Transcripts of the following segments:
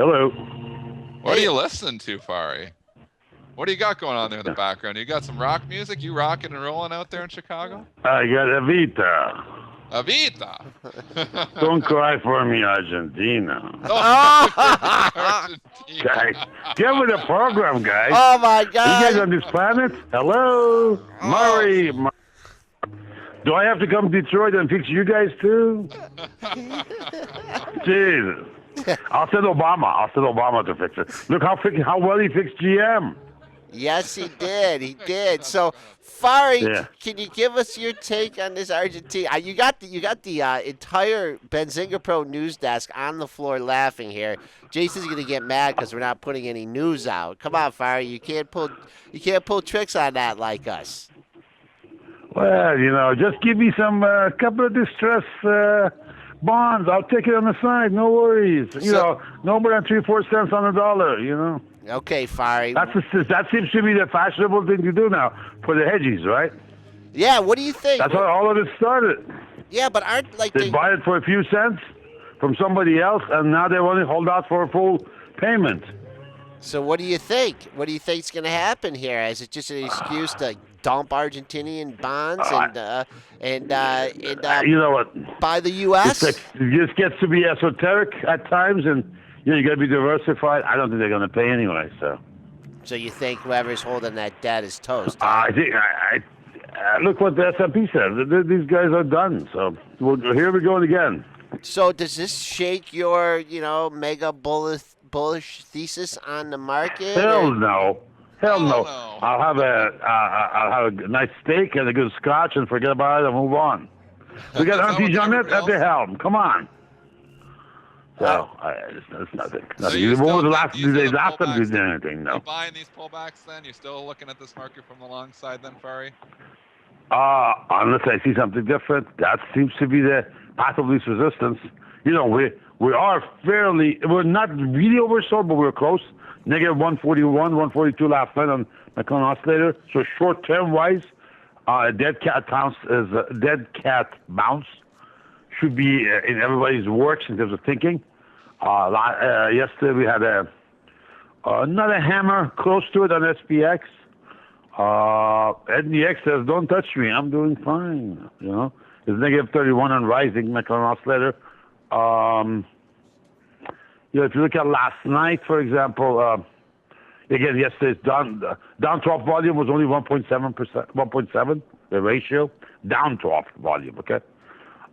Hello. What are you listening to, Fari? What do you got going on there in the background? You got some rock music? You rocking and rolling out there in Chicago? I got Evita. Avita. Don't cry for me, Argentina. Oh, Guys, Argentina. get with the program, guys. Oh my Are you guys God! on this planet? Hello? Murray. Do I have to come to Detroit and fix you guys too? Jesus. I'll send Obama to fix it. Look how well he fixed GM. Yes, he did. He did. So, Fari, Yeah. can you give us your take on this Argentina? You got the entire Benzinga Pro news desk on the floor laughing here. Jason's gonna get mad because we're not putting any news out. Come on, Fari, you can't pull tricks on that like us. Well, just give me some couple of distress bonds. I'll take it on the side. No worries. No more than 3-4 cents on the dollar. Okay, Fari. That seems to be the fashionable thing to do now for the hedgies, right? Yeah. What do you think? That's how all of it started. Yeah, but aren't like They buy it for a few cents from somebody else, and now they want to hold out for a full payment. So what do you think? What do you think's going to happen here? Is it just an excuse to dump Argentinian bonds and you know what? buy the U.S.? It just gets to be esoteric at times, and you got to be diversified. I don't think they're going to pay anyway. So you think whoever's holding that debt is toast? Huh? I think look what the S&P said. These guys are done. So here we go again. So does this shake your mega bullish thesis on the market? Hell no. Hell no. no. I'll have a nice steak and a good scotch and forget about it and move on. We got Auntie Jeanette at the helm. Come on. So it's nothing. you When was the still last think these are the last time you pullbacks? did anything? No. You buying these pullbacks then? You're still looking at this market from the long side then, Fari? Unless I see something different, that seems to be the path of least resistance. We are we're not really oversold, but we're close. Negative 141, 142 last night on McClellan Oscillator. So short-term wise, dead cat bounce should be in everybody's works in terms of thinking. Yesterday we had another hammer close to it on SPX. NDX says, "Don't touch me. I'm doing fine." It's negative 31 on rising McClellan Oscillator. If you look at last night, for example, again, yesterday's down 12 volume was only 1.7%, 1.7, the ratio, down 12 volume, okay?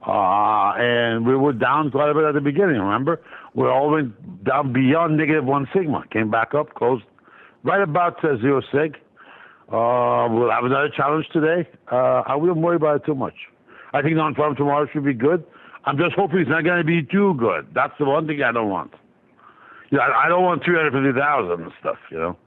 And we were down quite a bit at the beginning, remember? We all went down beyond negative 1 sigma, came back up, closed right about 0 sig. We'll have another challenge today. I wouldn't worry about it too much. I think non-farm tomorrow should be good. I'm just hoping it's not going to be too good. That's the one thing I don't want. I don't want 350,000 and stuff, So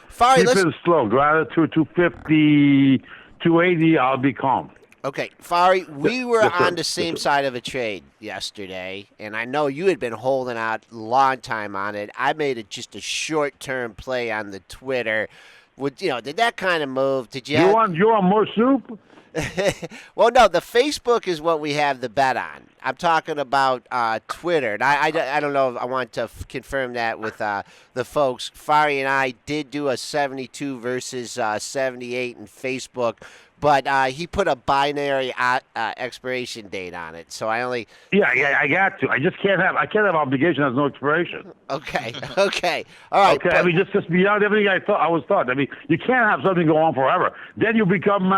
Fari, keep it slow. Go out to 250, 280. I'll be calm. Okay, Fari, we were Yes, sir. on the same side of a trade yesterday, and I know you had been holding out a long time on it. I made just a short-term play on the Twitter. Did that kind of move? Did you? You want more soup? Well, no, the Facebook is what we have the bet on. I'm talking about Twitter. And I don't know if I want to confirm that with the folks. Fari and I did do a 72 versus 78 in Facebook, but he put a binary expiration date on it. So I only. Yeah, I got to. I can't have obligation that has no expiration. Okay. All right. Okay, But, just beyond everything I was taught. You can't have something go on forever. Then you become,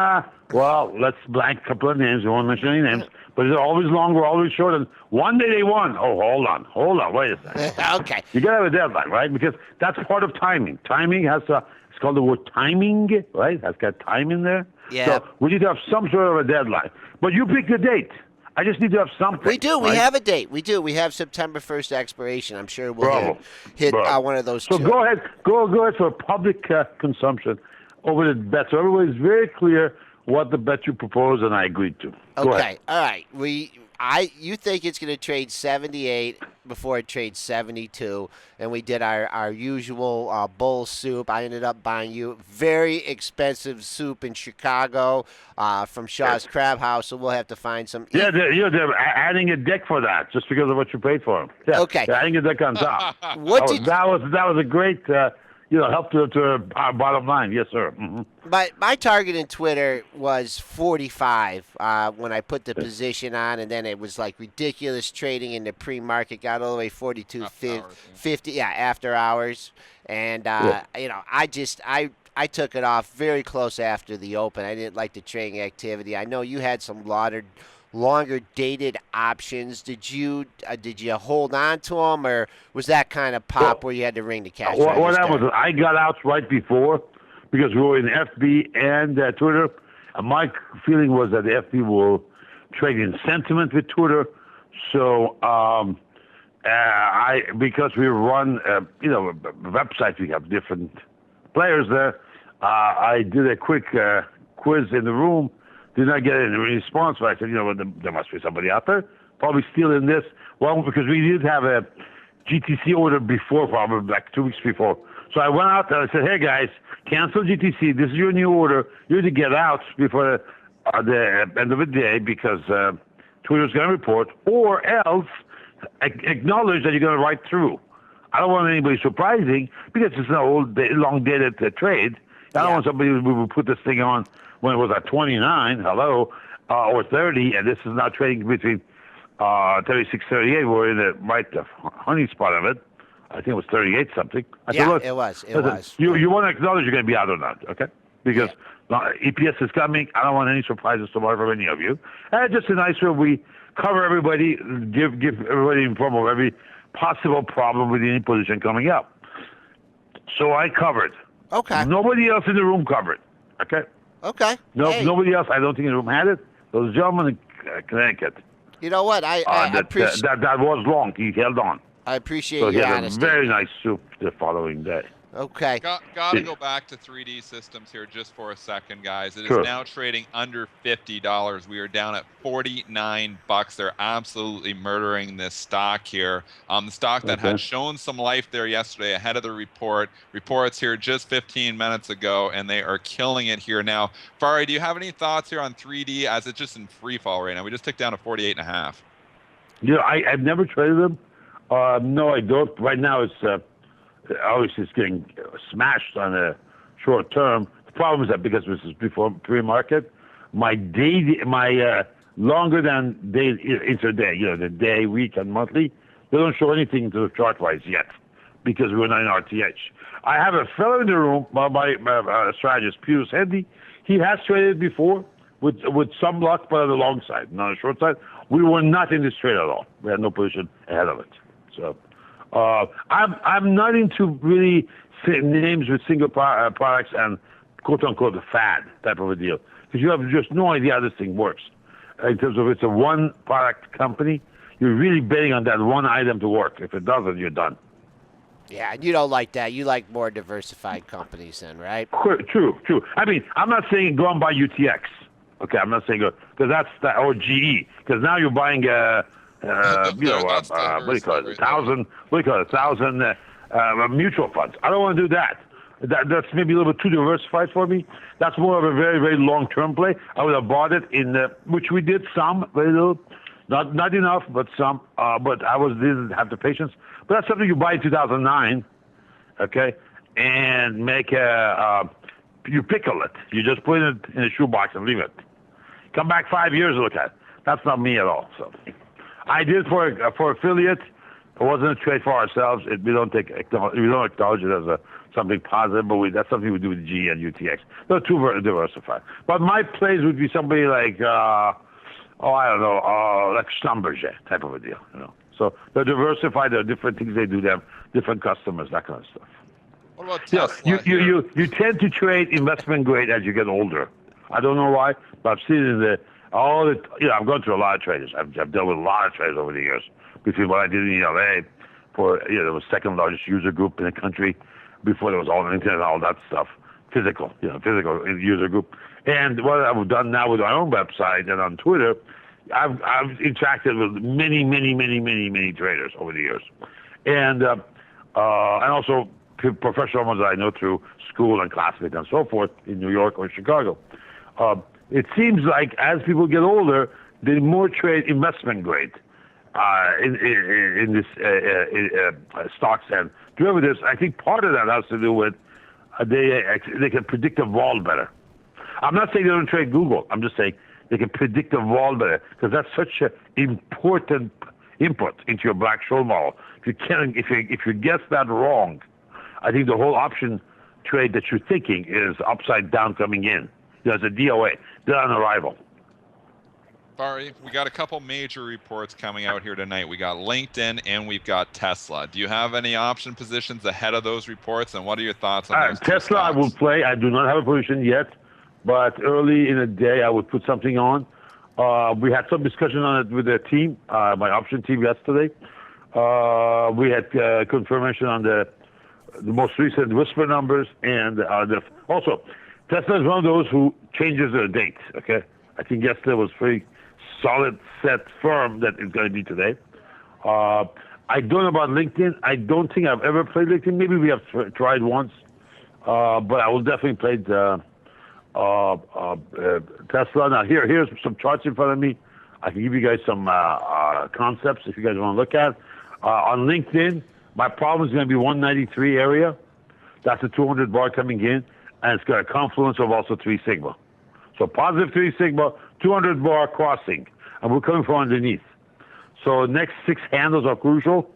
let's blank a couple of names. We won't mention any names. But it's always long, we're always short. And one day they won. Oh, hold on, wait a second. Okay. You got to have a deadline, right? Because that's part of timing. Timing it's called the word timing, right? It's got time in there. Yeah. So we need to have some sort of a deadline. But you pick the date. I just need to have something. We do. Right? We have a date. We do. We have September 1st expiration. I'm sure we'll hit one of those So two. go ahead for public consumption over the bet. So everybody's very clear what the bet you propose, and I agreed to. Go Okay. ahead. All right. you think it's going to trade 78 before it trades 72, and we did our usual bowl soup. I ended up buying you very expensive soup in Chicago from Shaw's Crab House, so we'll have to find some. Yeah, they're adding a deck for that just because of what you paid for them. Yeah, Okay. they're adding a deck on top. That was a great help to our bottom line. Yes, sir. Mm-hmm. My target in Twitter was 45 when I put the position on, and then it was like ridiculous trading in the pre-market, got all the way 42, 50, after hours. And, I took it off very close after the open. I didn't like the trading activity. I know you had some longer dated options. Did you hold on to them, or was that kind of pop where you had to ring the cash register? What happened was I got out right before because we were in FB and Twitter. And my feeling was that the FB will trade in sentiment with Twitter. So because we run a website, we have different players there. I did a quick quiz in the room. Did not get any response, but I said, there must be somebody out there, probably still in this. Well, because we did have a GTC order before, probably like 2 weeks before. So I went out there and I said, hey guys, cancel GTC. This is your new order. You need to get out before the end of the day because Twitter's going to report, or else acknowledge that you're going to write through. I don't want anybody surprising because it's an long-dated trade. I don't want somebody who will put this thing on when it was at 29, or 30, and this is now trading between 36, 38. We're in the honey spot of it. I think it was 38 something. It was. You want to acknowledge you're going to be out or not, okay? Because EPS is coming. I don't want any surprises tomorrow from any of you. And just a nice way we cover everybody, give everybody informed of every possible problem with any position coming up. So I covered. Okay. Nobody else in the room covered. Okay. Okay. Nobody else, I don't think, in the room had it. Those gentlemen in Connecticut. You know what? I appreciate that was long. He held on. I appreciate your honesty. So he had a very nice soup the following day. Okay. Got to go back to 3D Systems here just for a second, guys. It is now trading under $50. We are down at $49. They're absolutely murdering this stock here. The stock that had shown some life there yesterday ahead of the reports here just 15 minutes ago, and they are killing it here now. Fari, do you have any thoughts here on 3D as it's just in free fall right now? We just ticked down to 48.5. I've never traded them. No, I don't. Right now it's obviously it's getting smashed on a short term. The problem is that because this is before pre-market, my longer than day intraday, the day, week, and monthly, they don't show anything to the chart wise yet because we're not in RTH. I have a fellow in the room, my strategist, Pius Hendy. He has traded before with some luck, but on the long side, not on the short side. We were not in this trade at all. We had no position ahead of it. So I'm not into really names with single products and quote unquote a fad type of a deal because you have just no idea how this thing works. In terms of it's a one product company, you're really betting on that one item to work. If it doesn't, you're done. Yeah, and you don't like that. You like more diversified companies then, right? True. I mean, I'm not saying go and buy UTX. Okay, I'm not saying go because that's or GE because now you're buying what do you call it? 1,000 mutual funds. I don't want to do that. That's maybe a little bit too diversified for me. That's more of a very, very long-term play. I would have bought it which we did some, very little, not enough, but some. But didn't have the patience. But that's something you buy in 2009, okay, and make you pickle it. You just put it in a shoebox and leave it. Come back 5 years and look at it. That's not me at all. So. I did for affiliate. It wasn't a trade for ourselves. We don't acknowledge it as something positive, but that's something we do with G and UTX. They're too diversified. But my plays would be somebody like I don't know, like Schlumberger type of a deal. So they're diversified. There are different things they do. They have different customers, that kind of stuff. What about Tesla? You tend to trade investment grade as you get older. I don't know why, but I've seen it in I've gone through a lot of traders. I've dealt with a lot of traders over the years. Between what I did in LA for, there was second largest user group in the country before there was all the internet and all that stuff. Physical user group. And what I've done now with my own website and on Twitter I've interacted with many traders over the years, and also professional ones that I know through school and classmates and so forth in New York or Chicago. It seems like as people get older, they more trade investment grade in this stocks and derivatives. I think part of that has to do with they can predict the vol better. I'm not saying they don't trade Google. I'm just saying they can predict the vol better because that's such an important input into your Black-Scholes model. If you guess that wrong, I think the whole option trade that you're thinking is upside down coming in. There's a DOA, dead on arrival. Fari, we got a couple major reports coming out here tonight. We got LinkedIn and we've got Tesla. Do you have any option positions ahead of those reports, and what are your thoughts on those Tesla? I will play. I do not have a position yet, but early in the day I would put something on. We had some discussion on it with the team, my option team yesterday. We had confirmation on the most recent whisper numbers, and also Tesla is one of those who changes their date. Okay, I think yesterday was pretty solid, set, firm that it's going to be today. I don't know about LinkedIn. I don't think I've ever played LinkedIn. Maybe we have tried once, but I will definitely play Tesla. Now here's some charts in front of me. I can give you guys some concepts if you guys want to look at. On LinkedIn, my problem is going to be 193 area. That's a 200 bar coming in, and it's got a confluence of also 3 sigma. So positive 3 sigma, 200 bar crossing, and we're coming from underneath. So next 6 handles are crucial.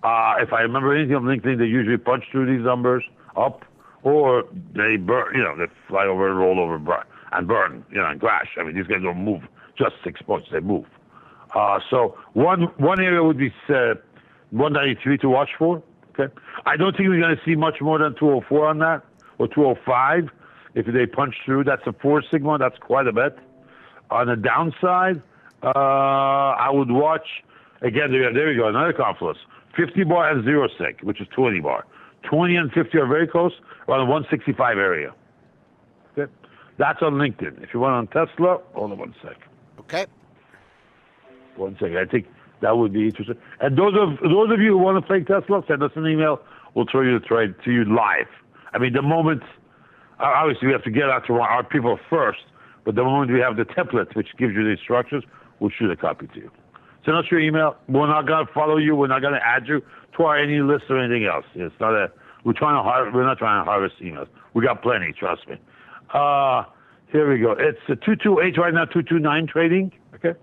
If I remember anything on LinkedIn, they usually punch through these numbers up, or they burn, they fly over, roll over, and burn, and crash. I mean, these guys don't move just 6 points; they move. So one area would be 193 to watch for. Okay, I don't think we're going to see much more than 204 on that, or 205. If they punch through, that's a 4 sigma. That's quite a bit. On the downside, I would watch, again, there we go, another confluence. 50 bar and 0 sig, which is 20 bar. 20 and 50 are very close, around the 165 area. Okay? That's on LinkedIn. If you want on Tesla, hold on one sec. Okay. 1 second. I think that would be interesting. And those of you who want to play Tesla, send us an email. We'll throw you the trade to you live. I mean, the moment, obviously we have to get out to our people first, but the moment we have the template, which gives you the instructions, we'll shoot a copy to you. Send us your email. We're not going to follow you. We're not going to add you to our any list or anything else. It's not we're not trying to harvest emails. We got plenty, trust me. Here we go. It's a 228 right now, 229 trading. Okay.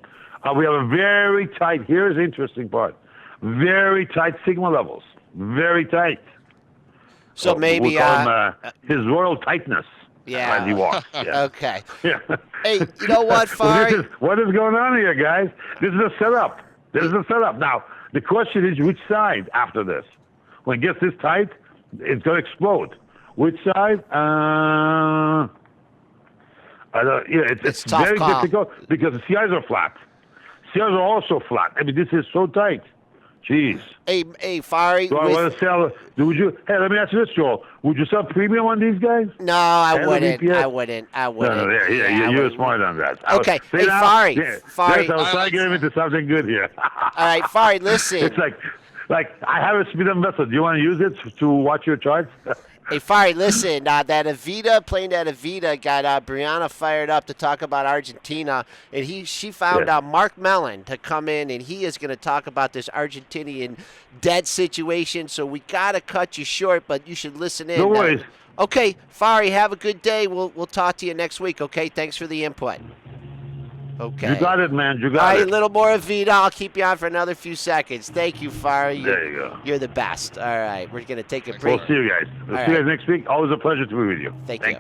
We have a very tight, here's the interesting part, very tight sigma levels. Very tight. So maybe we'll call him, his royal tightness. Yeah. As he walks. Yeah. Okay. Yeah. Hey, you know what, Fari? Well, what is going on here, guys? This is a setup. Now, the question is which side after this? When it gets this tight, it's going to explode. Which side? It's very call. difficult because the CIs are flat. CIs are also flat. I mean, this is so tight. Jeez. Hey, Fari. Do I want to sell? Hey, let me ask you this, Joel. Would you sell premium on these guys? No, I wouldn't. I wouldn't. No, you're smart on that. Okay. Hey, Fari. Fari. Yes, I was trying to get him into something good here. All right, Fari, listen. It's like I have a speed method. Do you want to use it to watch your charts? Hey, Fari, listen, playing that Evita got Brianna fired up to talk about Argentina, and she found Mark Mellon to come in, and he is going to talk about this Argentinian debt situation, so we got to cut you short, but you should listen in. No worries. Okay, Fari, have a good day. We'll talk to you next week, okay? Thanks for the input. Okay. You got it, man. You got All right, it. a little more Evita. I'll keep you on for another few seconds. Thank you, Fari. There you go. You're the best. All right, we're going to take a break. We'll see you guys. See you guys next week. Always a pleasure to be with you. Thank you.